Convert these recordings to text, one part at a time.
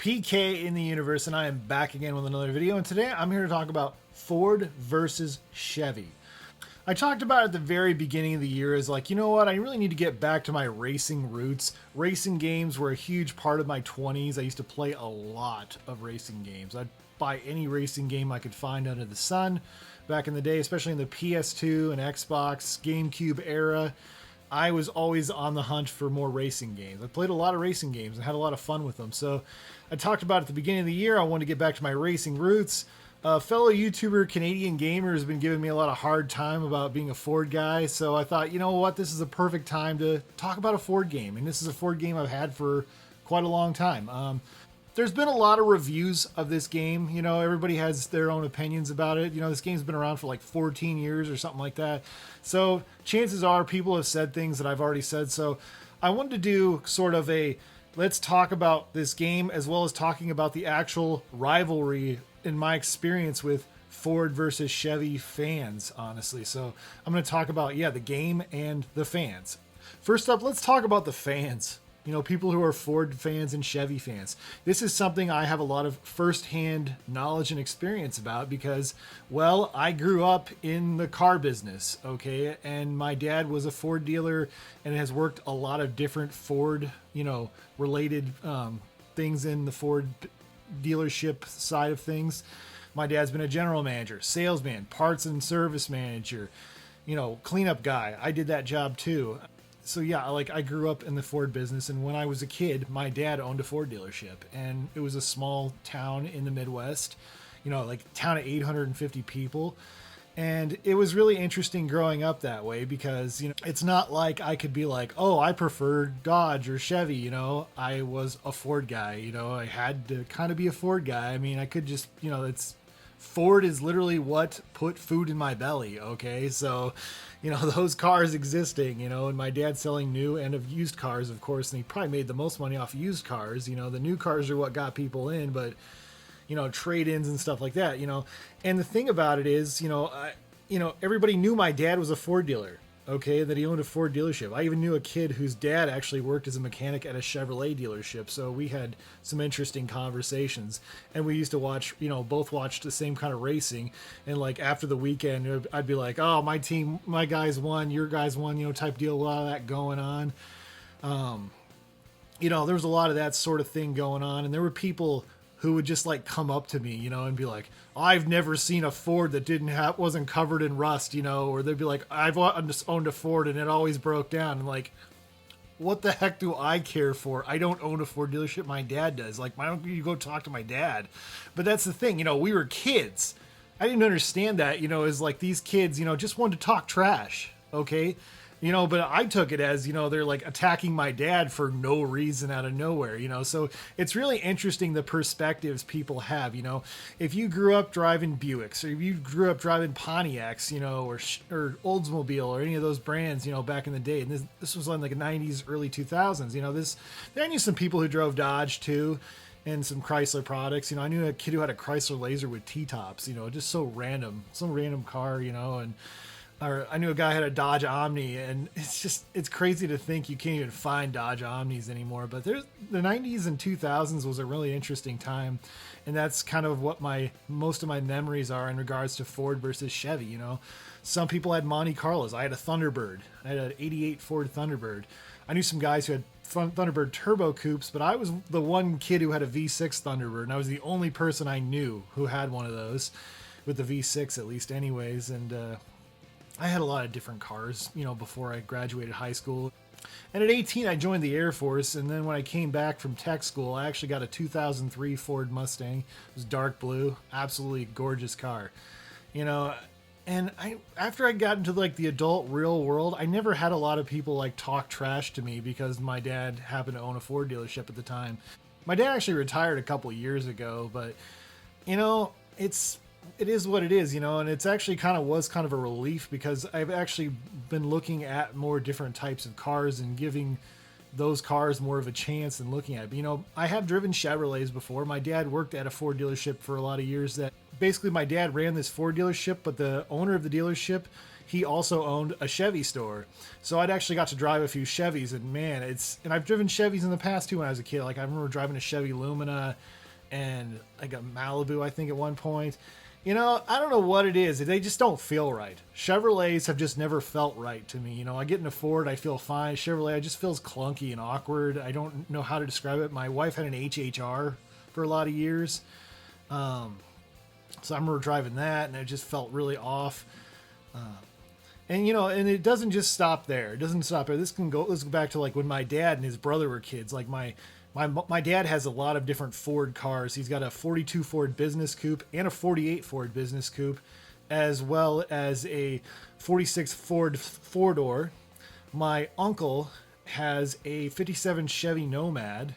PK in the universe, and I am back again with another video. And today I'm here to talk about Ford versus Chevy. I talked about at the very beginning of the year as like, you know what, I really need to get back to my racing roots. Racing games were a huge part of my 20s. I used to play a lot of racing games. I'd buy any racing game I could find under the sun back in the day, especially in the PS2 and Xbox, GameCube era. I was always on the hunt for more racing games. I played a lot of racing games and had a lot of fun with them. So I talked about at the beginning of the year, I wanted to get back to my racing roots. Fellow YouTuber Canadian Gamer has been giving me a lot of hard time about being a Ford guy. So I thought, you know what, this is a perfect time to talk about a Ford game. And this is a Ford game I've had for quite a long time. There's been a lot of reviews of this game. You know, everybody has their own opinions about it. You know, this game's been around for like 14 years or something like that. So chances are people have said things that I've already said. So I wanted to do sort of a, let's talk about this game as well as talking about the actual rivalry in my experience with Ford versus Chevy fans, honestly. So I'm going to talk about, the game and the fans. First up, let's talk about the fans. You know, people who are Ford fans and Chevy fans. This is something I have a lot of firsthand knowledge and experience about because, well, I grew up in the car business, okay? And my dad was a Ford dealer and has worked a lot of different Ford, related things in the Ford dealership side of things. My dad's been a general manager, salesman, parts and service manager, cleanup guy. I did that job too. So yeah, I grew up in the Ford business, and when I was a kid, my dad owned a Ford dealership, and it was a small town in the Midwest, a town of 850 people. And it was really interesting growing up that way because, it's not like I could be like, oh, I prefer Dodge or Chevy, I was a Ford guy, I had to kind of be a Ford guy. I mean, I could just, Ford is literally what put food in my belly, okay? So, those cars existing, and my dad selling new and of used cars, of course, and he probably made the most money off used cars. The new cars are what got people in, but, trade-ins and stuff like that, And the thing about it is, everybody knew my dad was a Ford dealer, okay, that he owned a Ford dealership. I even knew a kid whose dad actually worked as a mechanic at a Chevrolet dealership, so we had some interesting conversations. And we used to watch, both watched the same kind of racing. And like after the weekend, I'd be like, oh, my team, my guys won, your guys won, type deal, a lot of that going on. There was a lot of that sort of thing going on, and there were people who would just come up to me, and be like, I've never seen a Ford that wasn't covered in rust, or they'd be like, I've just owned a Ford and it always broke down. And like, what the heck do I care for? I don't own a Ford dealership. My dad does. Like, why don't you go talk to my dad? But that's the thing, we were kids. I didn't understand that, as like these kids, just wanted to talk trash. Okay. But I took it as, they're like attacking my dad for no reason out of nowhere, so it's really interesting the perspectives people have, if you grew up driving Buicks or if you grew up driving Pontiacs, or Oldsmobile or any of those brands, back in the day, and this was in like the 90s, early 2000s, I knew some people who drove Dodge too, and some Chrysler products, I knew a kid who had a Chrysler Laser with T-tops, just so random, some random car, or I knew a guy who had a Dodge Omni, and it's crazy to think you can't even find Dodge Omnis anymore. But the 90s and 2000s was a really interesting time, and that's kind of what most of my memories are in regards to Ford versus Chevy. Some people had Monte Carlos. I had a Thunderbird. I had an '88 Ford Thunderbird. I knew some guys who had Thunderbird turbo coupes, but I was the one kid who had a V6 Thunderbird, and I was the only person I knew who had one of those, with the V6 at least, anyways, and. I had a lot of different cars, before I graduated high school. And at 18, I joined the Air Force. And then when I came back from tech school, I actually got a 2003 Ford Mustang. It was dark blue, absolutely gorgeous car, and after I got into the adult real world, I never had a lot of people talk trash to me because my dad happened to own a Ford dealership at the time. My dad actually retired a couple years ago, but it is what it is, and it's actually was kind of a relief because I've actually been looking at more different types of cars and giving those cars more of a chance than looking at. I have driven Chevrolets before. My dad worked at a Ford dealership for a lot of years. That basically my dad ran this Ford dealership, but the owner of the dealership, he also owned a Chevy store. So I'd actually got to drive a few Chevys, and man, and I've driven Chevys in the past too when I was a kid. Like I remember driving a Chevy Lumina and like a Malibu, I think at one point. I don't know what it is. They just don't feel right. Chevrolets have just never felt right to me. I get in a Ford, I feel fine. Chevrolet, it just feels clunky and awkward. I don't know how to describe it. My wife had an HHR for a lot of years. So I remember driving that, and it just felt really off. And it doesn't just stop there. It doesn't stop there. Let's go back to like when my dad and his brother were kids. Like my dad has a lot of different Ford cars. He's got a 42 Ford Business Coupe and a 48 Ford Business Coupe, as well as a 46 Ford four-door. My uncle has a 57 Chevy Nomad,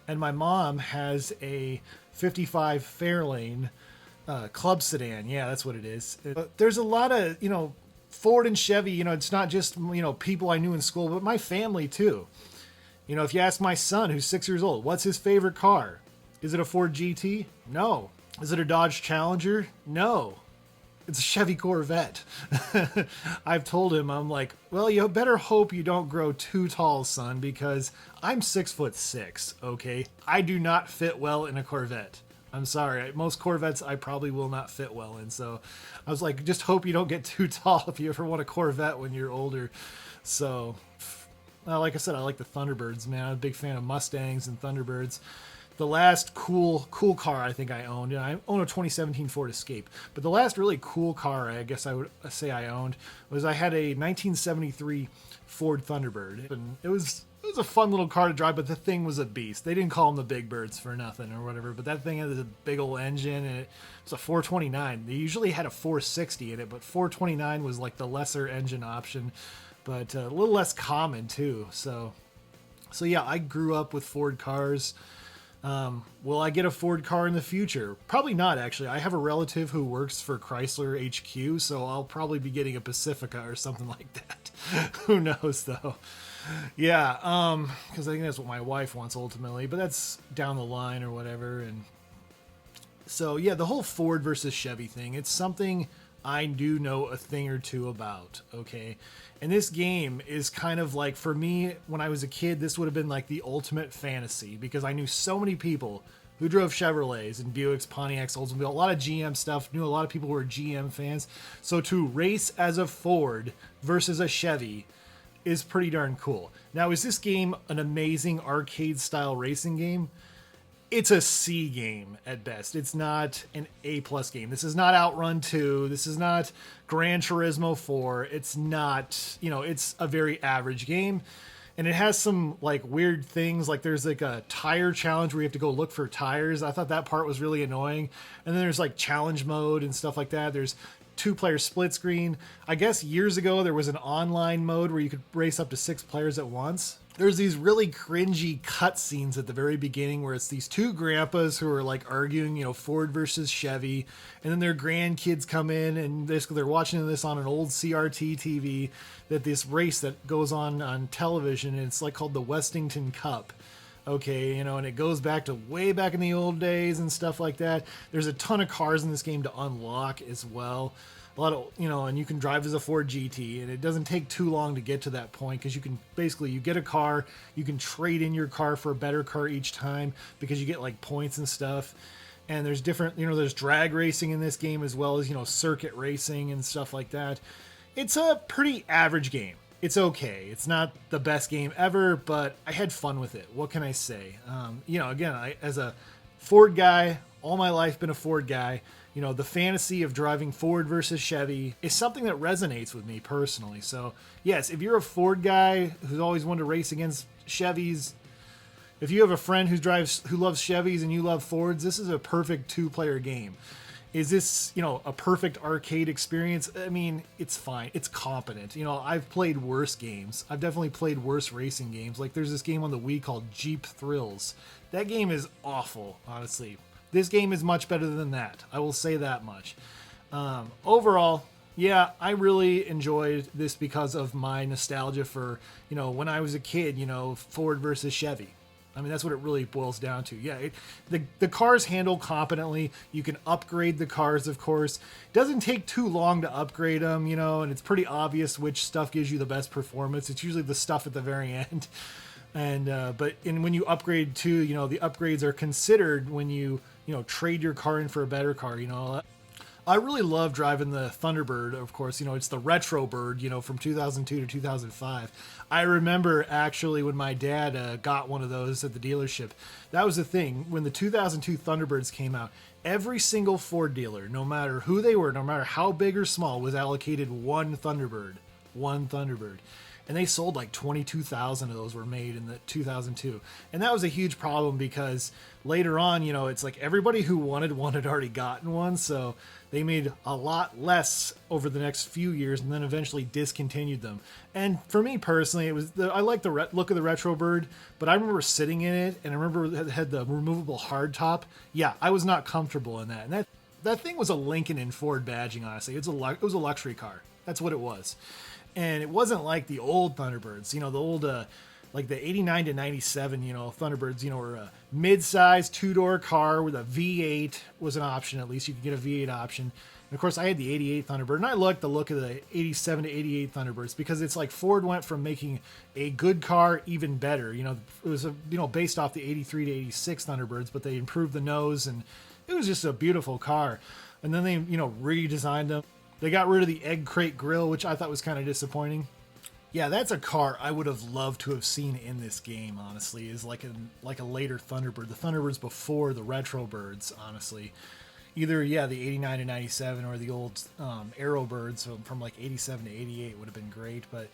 and my mom has a 55 Fairlane club sedan. Yeah, that's what it is. There's a lot of, Ford and Chevy, it's not just, people I knew in school, but my family too. If you ask my son, who's 6 years old, what's his favorite car? Is it a Ford GT? No. Is it a Dodge Challenger? No. It's a Chevy Corvette. I've told him, I'm like, well, you better hope you don't grow too tall, son, because I'm 6'6", okay? I do not fit well in a Corvette. I'm sorry. Most Corvettes I probably will not fit well in. So I was like, just hope you don't get too tall if you ever want a Corvette when you're older. So, like I said, I like the Thunderbirds, man. I'm a big fan of Mustangs and Thunderbirds. The last cool car I think I owned, and I own a 2017 Ford Escape, but the last really cool car I guess I would say I owned was I had a 1973 Ford Thunderbird. And it was a fun little car to drive, but the thing was a beast. They didn't call them the Big Birds for nothing or whatever, but that thing had a big old engine, and it was a 429. They usually had a 460 in it, but 429 was like the lesser engine option, but a little less common too. So yeah, I grew up with Ford cars. Will I get a Ford car in the future? Probably not, actually. I have a relative who works for Chrysler HQ, so I'll probably be getting a Pacifica or something like that. Who knows, though? Yeah, because I think that's what my wife wants ultimately, but that's down the line or whatever. And so, yeah, the whole Ford versus Chevy thing, it's something I do know a thing or two about, okay? And this game is kind of like, for me, when I was a kid, this would have been like the ultimate fantasy, because I knew so many people who drove Chevrolets and Buicks, Pontiacs, Oldsmobile, a lot of GM stuff, knew a lot of people who were GM fans. So to race as a Ford versus a Chevy is pretty darn cool. Now, is this game an amazing arcade-style racing game? It's a C game at best. It's not an A+ game. This is not Outrun 2. This is not Gran Turismo 4. It's not, it's a very average game. And it has some like weird things. Like there's like a tire challenge where you have to go look for tires. I thought that part was really annoying. And then there's like challenge mode and stuff like that. There's 2-player split screen. I guess years ago there was an online mode where you could race up to 6 players at once. There's these really cringy cutscenes at the very beginning where it's these two grandpas who are like arguing, Ford versus Chevy, and then their grandkids come in and they're watching this on an old CRT TV, that this race that goes on television, and it's like called the Westington Cup. Okay, and it goes back to way back in the old days and stuff like that. There's a ton of cars in this game to unlock as well. A lot of, and you can drive as a Ford GT, and it doesn't take too long to get to that point, because you can basically, you get a car, you can trade in your car for a better car each time, because you get like points and stuff. And there's different, there's drag racing in this game, as well as, circuit racing and stuff like that. It's a pretty average game. It's okay. It's not the best game ever, but I had fun with it. What can I say? Again, as a Ford guy, all my life been a Ford guy. The fantasy of driving Ford versus Chevy is something that resonates with me personally. So, yes, if you're a Ford guy who's always wanted to race against Chevys, if you have a friend who loves Chevys and you love Fords, this is a perfect 2-player game. Is this, a perfect arcade experience? I mean, it's fine. It's competent. I've played worse games. I've definitely played worse racing games. Like, there's this game on the Wii called Jeep Thrills. That game is awful, honestly. This game is much better than that. I will say that much. Overall, yeah, I really enjoyed this because of my nostalgia for, when I was a kid, Ford versus Chevy. I mean, that's what it really boils down to. Yeah, the cars handle competently. You can upgrade the cars, of course. It doesn't take too long to upgrade them, you know, and it's pretty obvious which stuff gives you the best performance. It's usually the stuff at the very end. And when you upgrade too, you know, the upgrades are considered when you trade your car in for a better car. You know, I really love driving the Thunderbird. Of course, you know, it's the retro bird, you know, from 2002 to 2005. I remember actually when my dad got one of those at the dealership. That was the thing. When the 2002 Thunderbirds came out, every single Ford dealer, no matter who they were, no matter how big or small, was allocated one Thunderbird. One Thunderbird. And they sold like 22,000 of those were made in the 2002. And that was a huge problem because later on, you know, it's like everybody who wanted one had already gotten one. So they made a lot less over the next few years and then eventually discontinued them. And for me personally, I like the look of the Retro Bird, but I remember sitting in it and I remember it had the removable hardtop. Yeah, I was not comfortable in that. And that thing was a Lincoln and Ford badging, honestly. It was a luxury car. That's what it was. And it wasn't like the old Thunderbirds, you know, the old, like the 89 to 97, you know, Thunderbirds, you know, were a mid-size two-door car with a V8 was an option. At least you could get a V8 option. And of course, I had the 88 Thunderbird, and I liked the look of the 87 to 88 Thunderbirds because it's like Ford went from making a good car even better. You know, it was, based off the 83 to 86 Thunderbirds, but they improved the nose, and it was just a beautiful car. And then they, redesigned them. They got rid of the egg crate grill, which I thought was kind of disappointing. Yeah, that's a car I would have loved to have seen in this game, honestly, is like a later Thunderbird. The Thunderbirds before the Retro Birds, honestly. Either, yeah, the 89 to 97 or the old Aero Birds from like 87 to 88 would have been great. But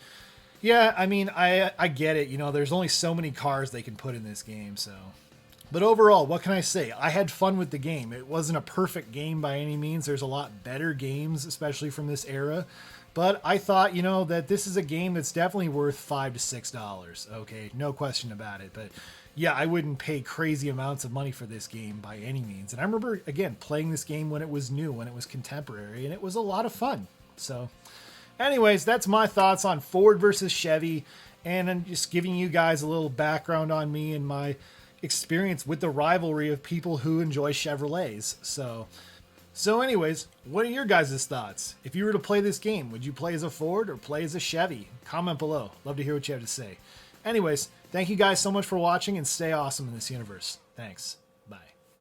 yeah, I mean, I get it. You know, there's only so many cars they can put in this game, so... But overall, what can I say? I had fun with the game. It wasn't a perfect game by any means. There's a lot better games, especially from this era. But I thought, that this is a game that's definitely worth $5 to $6. Okay, no question about it. But yeah, I wouldn't pay crazy amounts of money for this game by any means. And I remember, again, playing this game when it was new, when it was contemporary, and it was a lot of fun. So anyways, that's my thoughts on Ford versus Chevy. And I'm just giving you guys a little background on me and my experience with the rivalry of people who enjoy Chevrolets. So anyways, what are your guys' thoughts? If you were to play this game, would you play as a Ford or play as a Chevy? Comment below. Love to hear what you have to say. Anyways, thank you guys so much for watching and stay awesome in this universe. Thanks.